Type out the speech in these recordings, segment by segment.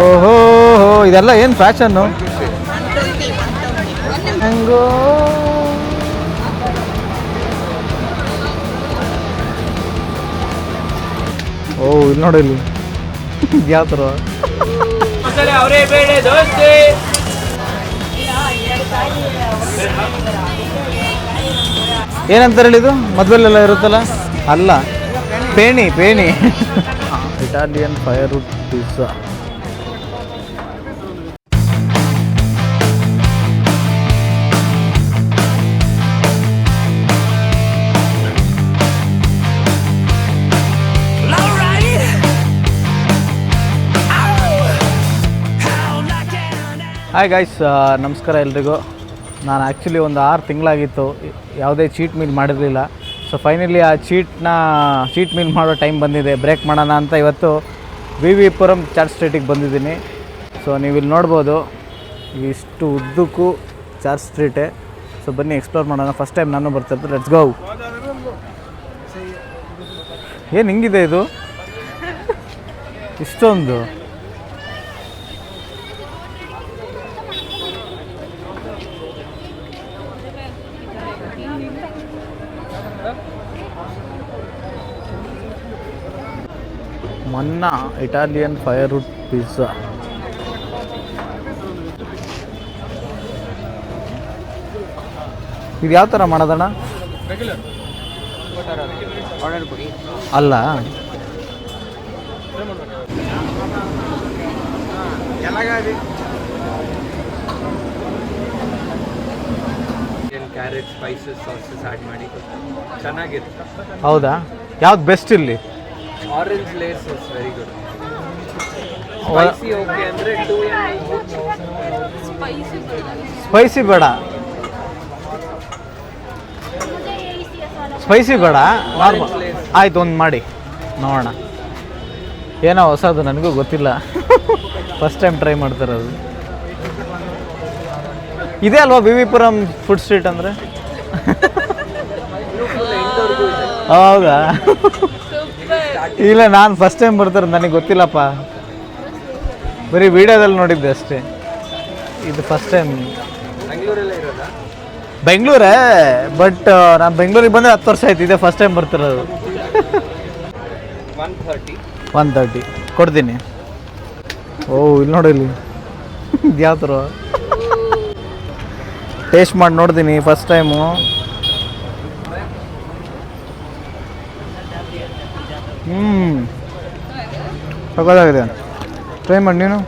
ಓಹೋ ಇದೆಲ್ಲ ಏನು ಫ್ಯಾಷನ್ನು ಹೆಂಗೋ ಓ ಇಲ್ಲಿ ನೋಡಿ ಇಲ್ಲಿ ಯಾವ ಥರ ಅವರೇ ಬೇಳೆ ದೋಸೆ ಏನಂತಾರೆ ಹೇಳಿದು ಮದುವೆಲೆಲ್ಲ ಇರುತ್ತಲ್ಲ ಅಲ್ಲ ಪೇಣಿ Italian firewood pizza hi guys, ನಮಸ್ಕಾರ ಎಲ್ರಿಗೂ. ನಾನು ಆ್ಯಕ್ಚುಲಿ ಒಂದು 6 ತಿಂಗಳಾಗಿತ್ತು ಯಾವುದೇ ಚೀಟ್ ಮೀಲ್ ಮಾಡಿರಲಿಲ್ಲ. ಸೊ ಫೈನಲಿ ಆ ಚೀಟ್ ಮೀಲ್ ಮಾಡೋ ಟೈಮ್ ಬಂದಿದೆ. ಬ್ರೇಕ್ ಮಾಡೋಣ ಅಂತ ಇವತ್ತು ವಿ ಪುರಂ ಚಾರ್ಜ್ ಸ್ಟ್ರೀಟಿಗೆ ಬಂದಿದ್ದೀನಿ. ಸೊ ನೀವು ಇಲ್ಲಿ ನೋಡ್ಬೋದು ಇಷ್ಟು ಉದ್ದಕ್ಕೂ ಚಾರ್ಜ್ ಸ್ಟ್ರೀಟೇ. ಸೊ ಬನ್ನಿ ಎಕ್ಸ್ಪ್ಲೋರ್ ಮಾಡೋಣ. ಫಸ್ಟ್ ಟೈಮ್ ನಾನು ಬರ್ತಿರ್ತೀನಿ. Let's go. ಏನು ಹಿಂಗಿದೆ ಇದು ಇಷ್ಟೊಂದು? ಮನ್ನಾ ಇಟಾಲಿಯನ್ ಫೈರ್ ವುಡ್ ಪಿಜ್ಜಾ. ಇದು ಯಾವ ಥರ ಮಾಡೋದಣ್ಣ? ಅಲ್ಲ ಕ್ಯಾರೆಟ್ ಸ್ಪೈಸಸ್ ಸಾಸಸ್ ಆ್ಯಡ್ ಮಾಡಿ ಚೆನ್ನಾಗಿರುತ್ತೆ. ಹೌದಾ? ಯಾವ್ದು ಬೆಸ್ಟ್ ಇಲ್ಲಿ? Orange Lay's is very good. Spicy okay ಅಂದರೆ 2 ಸ್ಪೈಸಿ ಬೇಡ, ಸ್ಪೈಸಿ ಬೇಡ, ನಾರ್ಮಲ್ ಆಯ್ತು. ಒಂದು ಮಾಡಿ ನೋಡೋಣ. ಏನೋ ಹೊಸದು, ನನಗೂ ಗೊತ್ತಿಲ್ಲ. ಫಸ್ಟ್ ಟೈಮ್ ಟ್ರೈ ಮಾಡ್ತಿರೋದು. ಇದೇ ಅಲ್ವಾ ವಿ ಪುರಂ ಫುಡ್ ಸ್ಟ್ರೀಟ್ ಅಂದರೆ? ಹೌದಾ? ಇಲ್ಲ, ನಾನು ಫಸ್ಟ್ ಟೈಮ್ ಬರ್ತಿರೋದು, ನನಗೆ ಗೊತ್ತಿಲ್ಲಪ್ಪ. ಬರೀ ವಿಡಿಯೋದಲ್ಲಿ ನೋಡಿದ್ದೆ ಅಷ್ಟೇ. ಇದು ಫಸ್ಟ್ ಟೈಮ್. ಬೆಂಗಳೂರೇ, ಬಟ್ ನಾನು ಬೆಂಗಳೂರಿಗೆ ಬಂದರೆ 10 ವರ್ಷ ಆಯ್ತು. ಇದೆ ಫಸ್ಟ್ ಟೈಮ್ ಬರ್ತಿರೋದು. 130 ಕೊಡ್ತೀನಿ. ಓ ಇಲ್ಲಿ ನೋಡಿ, ಇಲ್ಲಿ ಯಾವ ಥರ ಟೇಸ್ಟ್ ಮಾಡಿ ನೋಡ್ತೀನಿ ಫಸ್ಟ್ ಟೈಮು. ಸಖತ್ತಾಗಿದೆ, ಟ್ರೈ ಮಾಡಿ ನೀನು.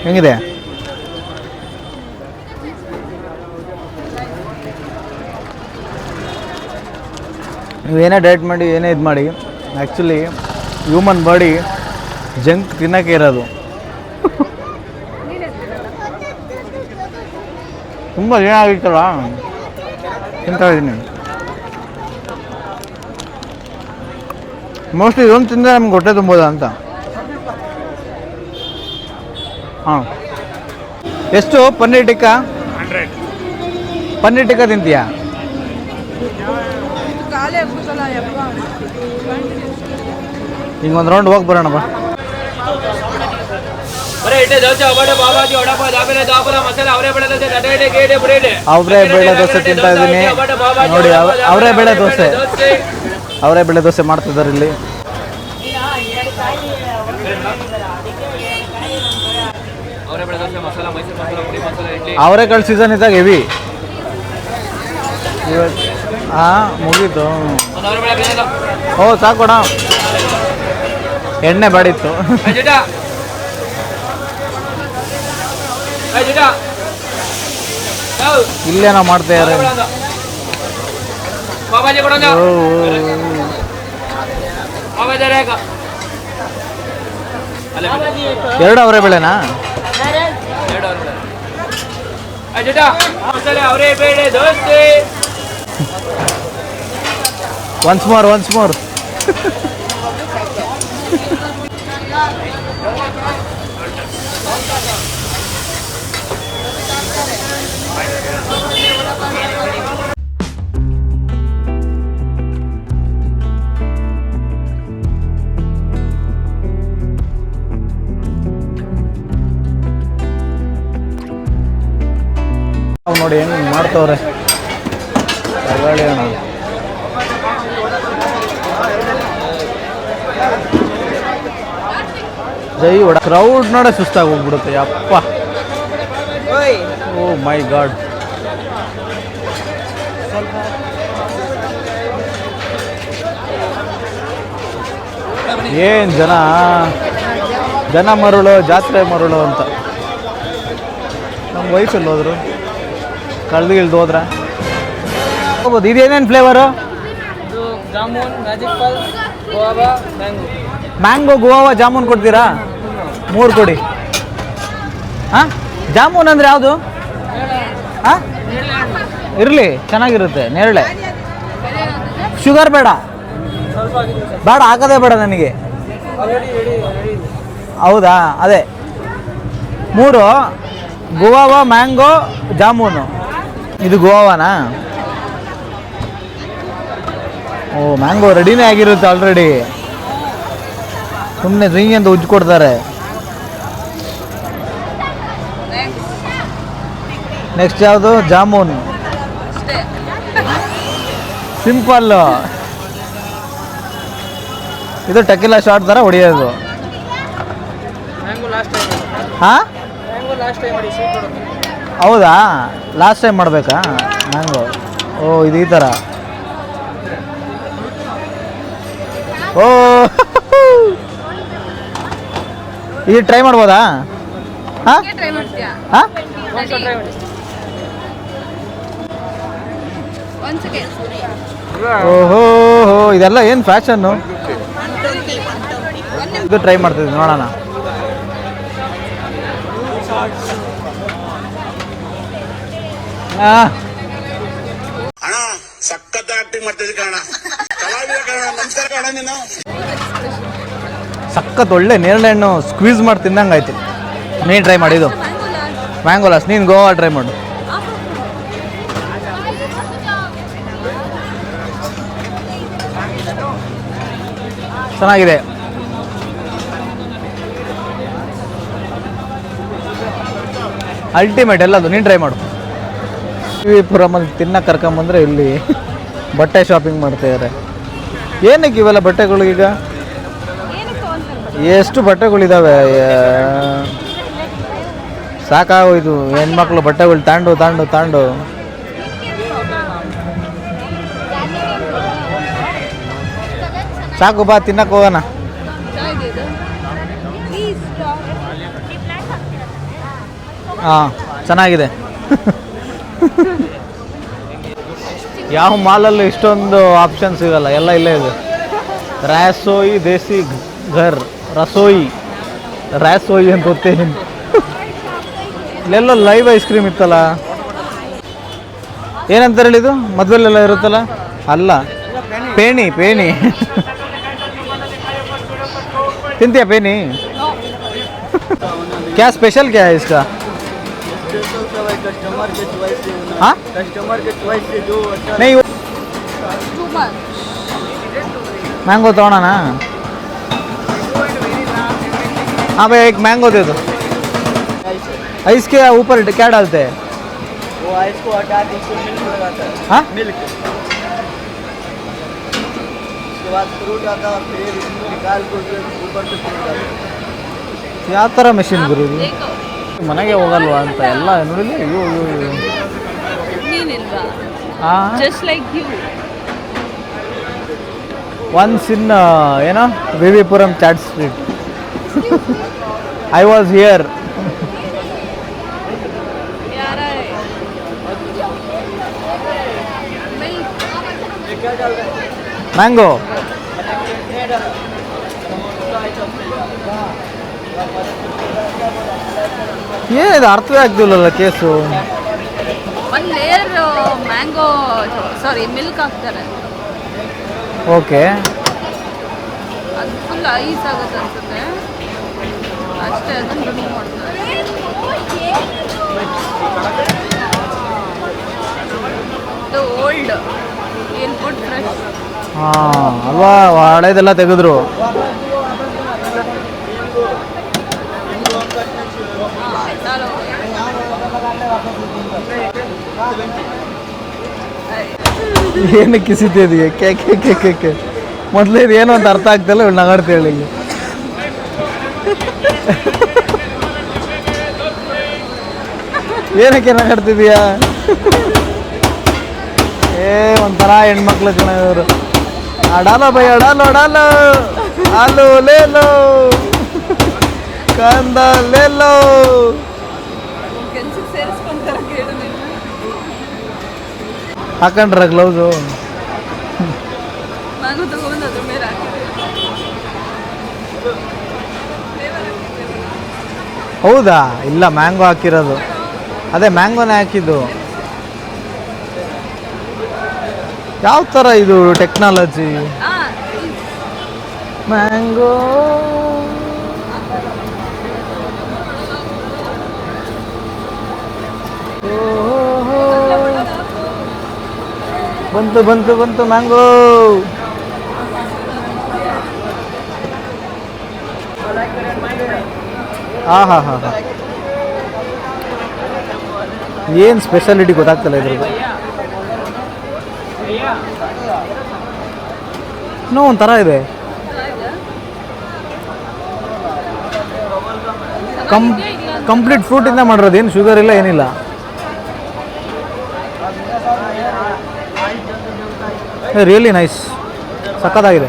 ಹೆಂಗಿದೆ? ನೀವು ಏನೇ ಡಯಟ್ ಮಾಡಿ, ಏನೇ ಇದು ಮಾಡಿ, ಆ್ಯಕ್ಚುಲಿ ಹ್ಯೂಮನ್ ಬಾಡಿ ಜಂಕ್ ತಿನ್ನೋಕ್ಕೆ ಇರೋದು. ತುಂಬ ಏನಾಗಿತ್ತಲ್ಲ ತಿಂತಾ ಇದ್ದೀನಿ. ಮೋಸ್ಟ್ಲಿ ಇದೊಂದು ತಿಂದರೆ ನಮ್ಗೆ ಹೊಟ್ಟೆ ತುಂಬೋದಾ ಅಂತ. ಹಾಂ, ಎಷ್ಟು ಪನ್ನೀರ್ ಟಿಕ್ಕಾ? 100 ಪನ್ನೀರ್ ಟಿಕ್ಕಾ ತಿಂತೀಯಾ? ಹಿಂಗೊಂದು ರೌಂಡ್ ಹೋಗಿ ಬರೋಣ ಬಾ. ಅವರೇ ಬೇಳೆ ದೋಸೆ ತಿಂತಾ ಇದ್ದೀನಿ ನೋಡಿ. ಅವರೇ ಬೇಳೆ ದೋಸೆ ಮಾಡ್ತಿದ್ದಾರೆ ಇಲ್ಲಿ. ಅವರೇಕಾಳು ಸೀಸನ್ ಇದ್ದಾಗ ಹೆವಿ. ಹಾಂ ಮುಗೀತು. ಓ ಸಾಕೋಣ, ಎಣ್ಣೆ ಬಾಡಿತ್ತು. ಇಲ್ಲೇನೋ ಮಾಡ್ತಾ ಇದ್ದಾರೆ. ಎರಡು ಅವರೇ ಬೆಳೆನಾ? ಅವರೇ ಬೇಳೆ ದೋಸೆ. Once more. ನೋಡಿ ಹೆಂಗೆ ಮಾಡ್ತವ್ರೆ. ತಗೊಳ್ಳಿ ಅಣ್ಣ. ಜೈ ವಡ. ಕ್ರೌಡ್ ನೋಡೇ ಸುಸ್ತಾಗಿ ಹೋಗ್ಬಿಡುತ್ತೆ ಅಪ್ಪ. ಓ ಮೈ ಗಾಡ್. ಏನು ಜನ ಮರುಳು, ಜಾತ್ರೆ ಮರುಳು ಅಂತ. ನಮ್ಮ ವೈಫಲ್ಲಿ ಹೋದ್ರು, ಕಳೆದು ಹೋದ್ರ ಹೋಗ್ಬೋದು. ಇದೇನೇನು flavour? Jamun, magic pulse, guava, mango. Mango, guava, jamun ಕೊಡ್ತೀರಾ? 3 ಕೊಡಿ. ಹಾಂ, ಜಾಮೂನ್ ಅಂದರೆ ಯಾವುದು? ಹಾಂ, ಇರಲಿ, ಚೆನ್ನಾಗಿರುತ್ತೆ. ನೇರಳೆ. ಶುಗರ್ ಬೇಡ, ಬೇಡ, ಹಾಕೋದೇ ಬೇಡ ನನಗೆ. ಹೌದಾ? ಅದೇ 3 ಗೋವಾ, ಮ್ಯಾಂಗೋ, ಜಾಮೂನು. ಇದು ಗೋವಾನಾ? ಓ, ಮ್ಯಾಂಗೋ ರೆಡಿನೇ ಆಗಿರುತ್ತೆ ಆಲ್ರೆಡಿ. ಸುಮ್ಮನೆ ರಿಂಗ್ ಅಂತ ಉಜ್ಜಿ ಕೊಡ್ತಾರೆ. ನೆಕ್ಸ್ಟ್ ಯಾವುದು? ಜಾಮೂನ್. ಸಿಂಪಲ್. ಇದು ಟಕಿಲಾ ಶಾರ್ಟ್ ಥರ ಹೊಡೆಯೋದು. ಹಾಂ, ಹೌದಾ? ಲಾಸ್ಟ್ ಟೈಮ್ ಮಾಡಬೇಕಾ ಮ್ಯಾಂಗೋ? ಓ, ಇದು ಈ ಥರ. ಓ, ಇದು ಟ್ರೈ ಮಾಡ್ಬೋದಾ? ಹಾಂ ಹಾಂ, ಓಹೋ, ಇದೆಲ್ಲ ಏನು ಫ್ಯಾಷನ್ನು? ಇದು ಟ್ರೈ ಮಾಡ್ತಿದ್ವಿ, ನೋಡೋಣ. ಅಣ್ಣ ಸಖತ್ ಆಕ್ಟಿಂಗ್ ಮಾಡ್ತಿದ್ದೆ ಕಣ, ಕಲಾವಿದ ಕಣ. ನಮಸ್ಕಾರ ಕಣ. ನೀನು ಸಖತ್ ಒಳ್ಳೆ ನೇರಳೆ ಹಣ್ಣು ಸ್ಕ್ವೀಸ್ ಮಾಡಿ ತಿನ್ನಂಗಾಯ್ತು. ನೀನು ಟ್ರೈ ಮಾಡಿದ್ದು ಮ್ಯಾಂಗೋ ಲಾಸ್. ನೀನು ಗೋವಾ ಟ್ರೈ ಮಾಡು. ಚೆನ್ನಾಗಿದೆ. ಅಲ್ಟಿಮೇಟ್ ಎಲ್ಲದು. ನೀನು ಟ್ರೈ ಮಾಡು. ಪುರಮಲ್ಲಿ ತಿನ್ನಕ್ಕೆ ಕರ್ಕೊಂಬಂದ್ರೆ ಇಲ್ಲಿ ಬಟ್ಟೆ ಶಾಪಿಂಗ್ ಮಾಡ್ತಾಯಿದ್ದಾರೆ. ಏನಕ್ಕೆ ಇವೆಲ್ಲ ಬಟ್ಟೆಗಳು? ಈಗ ಎಷ್ಟು ಬಟ್ಟೆಗಳಿದ್ದಾವೆ, ಸಾಕಾಗೋಯ್ತು. ಹೆಣ್ಮಕ್ಳು ಬಟ್ಟೆಗಳು ತಾಂಡು ಸಾಕು. ಬಾ, ತಿನ್ನಕ್ಕೆ ಹೋಗೋಣ. ಹಾಂ, ಚೆನ್ನಾಗಿದೆ. ಯಾವ ಮಾಲಲ್ಲೂ ಇಷ್ಟೊಂದು ಆಪ್ಷನ್ ಸಿಗಲ್ಲ. ಎಲ್ಲ ಇಲ್ಲೇ ಇದೆ. ರಾಸೋಯಿ ದೇಸಿ ಘರ್, ರಸೋಯಿ ಅಂತ ಗೊತ್ತೇನು. ಇಲ್ಲೆಲ್ಲೋ ಲೈವ್ ಐಸ್ ಕ್ರೀಮ್ ಇತ್ತಲ್ಲ, ಏನಂತ ಹೇಳಿದು? ಮದುವೆಲೆಲ್ಲ ಇರುತ್ತಲ್ಲ, ಅಲ್ಲ, ಪೇಣಿ. ತಿಂತೀಯ ಪೇಣಿ? क्या स्पेशल क्या है इसका? हाँ, कस्टमर के चॉइस से जो नहीं मैंगो तो ना। हाँ भाई, एक मैंगो दे दो। आइस के ऊपर क्या डालते हैं? वो आइस को हटा के उसको मिल्क लगाता है। हाँ, मिल्क। उसके बाद फ्रूट आता है, फिर इसको निकाल के ऊपर से फ्रूट डालते हैं। ಯಾವ ಥರ ಮೆಷಿನ್ ಗುರು ಇದು? ಮನೆಗೆ ಹೋಗಲ್ವಾ ಅಂತ ಎಲ್ಲ ನೋಡಿಲ್ಲ. ಅಯ್ಯೋ just like you. Once in ಏನೋ VV Puram chat street I was here. Mango. ಏನಿದು ಅರ್ಥವೇ ಆಗ್ತಿಲ್ಲಲ್ಲ ಕೇಸು. ಒಂದು ಲೇಯರ್ ಮ್ಯಾಂಗೋ ಸಾರಿ ಮಿಲ್ಕ್ ಹಾಕ್ತಾರೆ. ಓಕೆ, ಅದು ಫುಲ್ ಐಸ್ ಆಗುತ್ತೆ ಅನ್ಸುತ್ತೆ ಅಷ್ಟೇ. ಅದನ್ನು ರಿಮೂವ್ ಮಾಡ್ತಾರೆ. ಇದು ಓಲ್ಡ್ ಏನು ಫುಡ್ ಫ್ರೆಶ್. ಹಾಂ ಅಲ್ವಾ, ಹಳೇದೆಲ್ಲ ತೆಗೆದ್ರು. ಏನಕ್ಕೆ ಕಿಸಿತಿದೀಯ ಕೆ ಕೆ ಕೆ ಕೆ ಕೆ ಮೊದಲೇ ಇದು ಏನು ಅಂತ ಅರ್ಥ ಆಗ್ತಿಲ್ಲ ಇವಳು ನಗಾಡ್ತೇಳಿ ಇಲ್ಲಿ ಏನಕ್ಕೆ ನಗಾಡ್ತಿದೀಯಾ ಏ ಒಂಥರ ಹೆಣ್ಮಕ್ಳು ಕಣ ಇವರು ಅಡಾಲ ಬೈ ಅಡಾಲು ಅಡಾಲು ಆಲು ಲೇಲೋ ಕಂದ ಲೇಲೋ ಕೆಲ್ಸಕ್ಕೆ ಸೇರಿಸ್ಕೊಂತಾರೆ ಕೇಳು ನೀನು. ಹಾಕೊಂಡ್ರ ಗ್ಲೌಸು ಮ್ಯಾಂಗೋ ತಗೊಂಡು ಅದ್ರ ಮೇಲೆ ಹಾಕಿದೆ. ಹೌದಾ ಇಲ್ಲ ಮ್ಯಾಂಗೋ ಹಾಕಿರೋದು ಅದೇ ಮ್ಯಾಂಗೋನೇ ಹಾಕಿದ್ದು ಯಾವ ಥರ ಇದು ಟೆಕ್ನಾಲಜಿ ಆ, ಮ್ಯಾಂಗೋ ಬಂತು ಬಂತು ಬಂತು ಮ್ಯಾಂಗೋ ಹಾಂ ಹಾಂ ಹಾಂ ಹಾಂ ಏನು ಸ್ಪೆಷಾಲಿಟಿ ಗೊತ್ತಾಗ್ತಿಲ್ಲ ಇದ್ರದ್ದು ಇನ್ನೂ ಒಂಥರ ಇದೆ ಕಂಪ್ಲೀಟ್ ಫ್ರೂಟಿಂದ ಮಾಡಿರೋದು ಏನು ಶುಗರ್ ಇಲ್ಲ ಏನಿಲ್ಲ ರಿಯಲಿ ನೈಸ್ ಸಕ್ಕತ್ತಾಗಿದೆ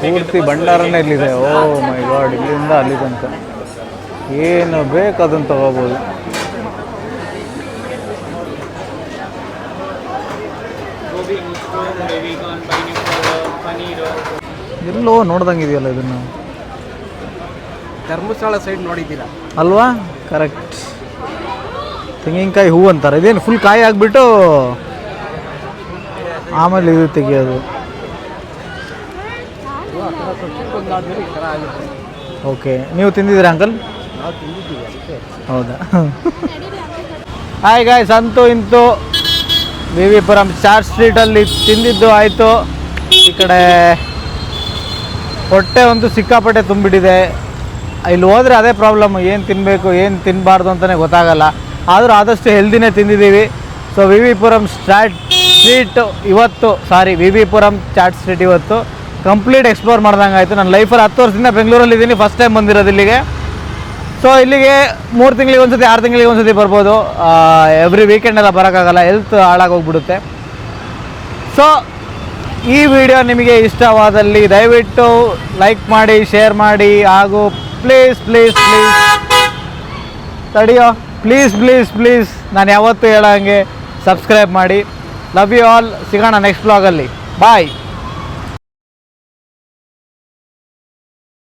ಪೂರ್ತಿ ಭಂಡಾರನೇ ಇಲ್ಲಿದೆ ಓ ಮೈ ಗಾಡ್ ಇಲ್ಲಿಂದ ಅಲ್ಲಿ ತನಕ ಏನು ಬೇಕು ಅದನ್ನು ತಗೋಬೋದು ಎಲ್ಲೋ ನೋಡ್ದಂಗಿದೆಯಲ್ಲ ಇದನ್ನು ಧರ್ಮಸ್ಥಳ ಸೈಡ್ ನೋಡಿದ್ದೀರಾ ಅಲ್ವಾ ಕರೆಕ್ಟ್ ತೆಂಗಿನಕಾಯಿ ಹೂವು ಅಂತಾರೆ ಇದೇನು ಫುಲ್ ಕಾಯಿ ಆಗಿಬಿಟ್ಟು ಆಮೇಲೆ ಇದು ತೆಗಿಯೋದು ಒಂದಾದ್ಮೇಲೆ ಈ ಥರ ಆಗುತ್ತೆ. ಓಕೆ ನೀವು ತಿಂದಿದ್ದೀರಾ ಅಂಕಲ್ ನಾವು ತಿಂದಿದ್ದೀವಿ ಅದಕ್ಕೆ ಹೌದಾ ಹಾಯ್ ಗಾಯ್ಸ್ ಅಂತೂ ಇಂತೂ ವಿ ವಿ ಪುರಂ ಚಾರ್ಜ್ ಸ್ಟ್ರೀಟಲ್ಲಿ ತಿಂದಿದ್ದು ಆಯಿತು ಈ ಕಡೆ ಹೊಟ್ಟೆ ಒಂದು ಸಿಕ್ಕಾಪಟ್ಟೆ ತುಂಬಿಟ್ಟಿದೆ ಇಲ್ಲಿ ಹೋದರೆ ಅದೇ ಪ್ರಾಬ್ಲಮ್ ಏನು ತಿನ್ನಬೇಕು ಏನು ತಿನ್ನಬಾರ್ದು ಅಂತಲೇ ಗೊತ್ತಾಗಲ್ಲ ಆದರೂ ಆದಷ್ಟು ಹೆಲ್ದಿನೇ ತಿಂದಿದ್ದೀವಿ ಸೊ ವಿ ವಿ ಪುರಂ ಸ್ಟ್ರೀಟ್ ಇವತ್ತು ವಿ ವಿ ಪುರಂ ಚಾಟ್ ಸ್ಟ್ರೀಟ್ ಇವತ್ತು ಕಂಪ್ಲೀಟ್ ಎಕ್ಸ್ಪ್ಲೋರ್ ಮಾಡ್ದಂಗೆ ಆಯಿತು ನನ್ನ ಲೈಫಲ್ಲಿ 10 ವರ್ಷದಿಂದ ಬೆಂಗಳೂರಲ್ಲಿ ಇದ್ದೀನಿ ಫಸ್ಟ್ ಟೈಮ್ ಬಂದಿರೋದು ಇಲ್ಲಿಗೆ ಸೊ ಇಲ್ಲಿಗೆ 3 ತಿಂಗಳಿಗೆ ಒಂದ್ಸತಿ 6 ತಿಂಗಳಿಗೆ ಒಂದ್ಸತಿ ಬರ್ಬೋದು ಎವ್ರಿ ವೀಕೆಂಡೆಲ್ಲ ಬರೋಕ್ಕಾಗಲ್ಲ ಹೆಲ್ತ್ ಹಾಳಾಗೋಗ್ಬಿಡುತ್ತೆ ಸೊ ಈ ವಿಡಿಯೋ ನಿಮಗೆ ಇಷ್ಟವಾದಲ್ಲಿ ದಯವಿಟ್ಟು ಲೈಕ್ ಮಾಡಿ ಶೇರ್ ಮಾಡಿ ಹಾಗೂ ಪ್ಲೀಸ್ ಪ್ಲೀಸ್ ಪ್ಲೀಸ್ ತಡಿಯೋ ಪ್ಲೀಸ್ ಪ್ಲೀಸ್ ಪ್ಲೀಸ್ ನಾನು ಯಾವತ್ತೂ ಹೇಳೋಂಗೆ ಸಬ್ಸ್ಕ್ರೈಬ್ ಮಾಡಿ ಲವ್ ಯು ಆಲ್ ಸಿಗೋಣ ನೆಕ್ಸ್ಟ್ ವ್ಲಾಗಲ್ಲಿ ಬಾಯ್